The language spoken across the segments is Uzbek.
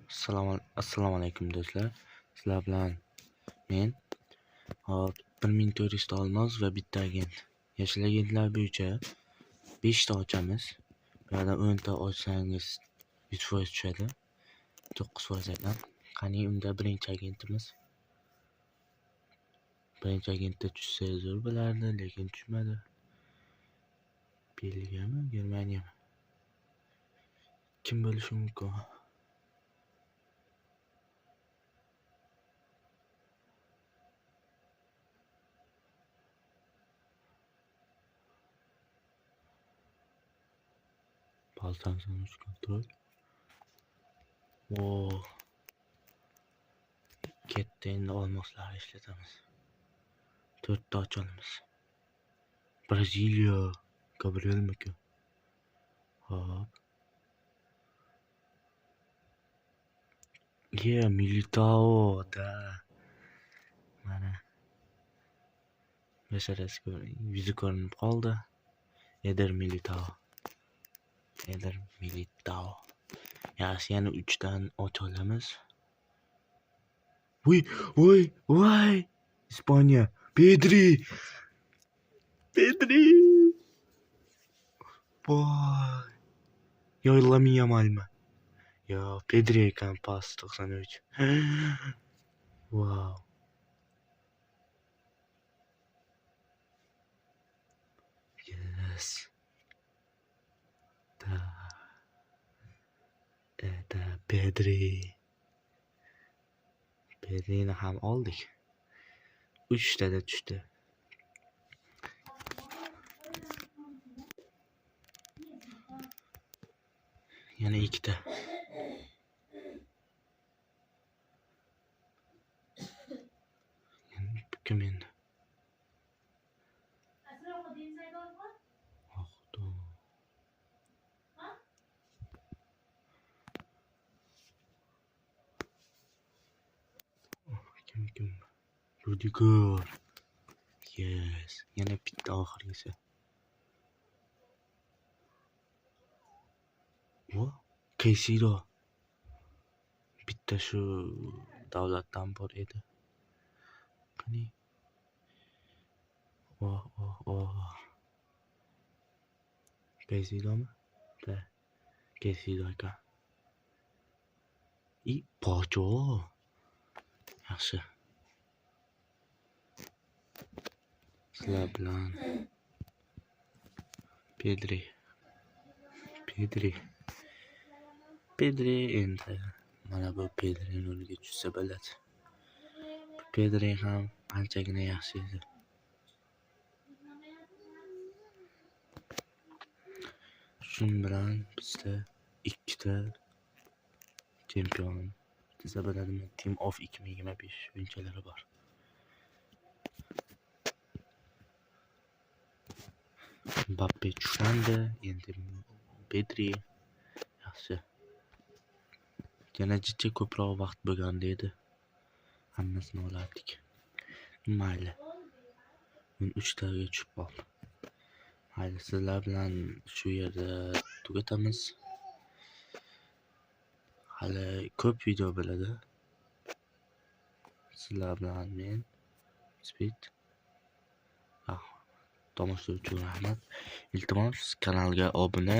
Assalomu alaykum do'stlar. Sizlar bilan men 1400 ta olmos va bitta agent. Yashil agentlar bo'yicha 5 ta ochamiz. Bu yerda 10 ta ochsangiz 100% tushadi. 9% ekan. Qani unda birinchi agentimiz. Birinchi agentda tushsa zo'r bo'lardi, lekin tushmadi. Belgiyami, Germaniyami? Kim bo'lishi mumkin? Baltan sonuç kontrol. Katta endi olmoslar ishlatamiz. 4 ta ochamiz. Braziliya, Gabriel Maka. Hop. Militao da. Mana. Meselesi yüzü ko'rinib qoldi. Eder Militao. Yaxshi, yana 3 dan och olamiz. Voy! Ispaniya. Pedri. Voy. Yo, Lamine Yamalmi? Yo, Pedri ekan, pas 93. Wow. Yes. Pedri'ni ham oldik. 3 ta da tushdi. Yana 2 ta. Kim endi? Kim? Rudiger. Yes. Yana bitta oxirgisi. Caicedo. Bitta shu davlatdan bor edi. Qani? Caicedomi? Caicedo ekan. Pocho. Yaxshi. Sizlar bilan Pedri endi mana bu Pedrining o'rniga tushsa bo'ladi. Pedri ham anchagina yaxshi edi. Shun bilan bizda 2 ta chempion desa bo'ladimi? Team of 2025 o'yinchilari bor. Mbappe tushlandi, endi Pedri yaxshi. Yana jicha ko'proq vaqt bo'lganda edi. Hammasini olardik. Mayli. Men 3 taga tushib qoldim. Mayli, sizlar bilan shu yerda tugatamiz. Hali ko'p video bo'ladi. Sizlar bilan men Speed. Tomosha uchun rahmat. Iltimos kanalga obuna,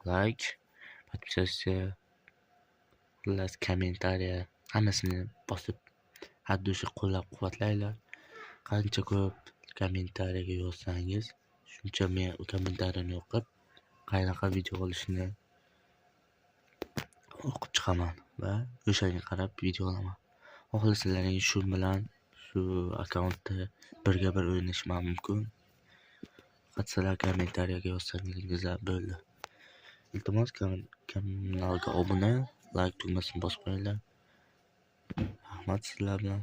like, podpisatsiya, kommentariya hammasini bosib, haddushi qo'llab-quvvatlaylar. Qancha ko'p kommentariyaga yozsangiz, shuncha men kommentariyani o'qib, qanaqa video olishini o'qib chiqaman va o'shanga qarab video olaman. Xohlasalaring shu bilan shu akkauntda birga bir o'ynashim mumkin. Qatsalar kommentariyaga yozsangiz bo'ldi. Iltimos kanalga obuna, like tugmasini bosib qo'yinglar. Rahmat sizlar bilan.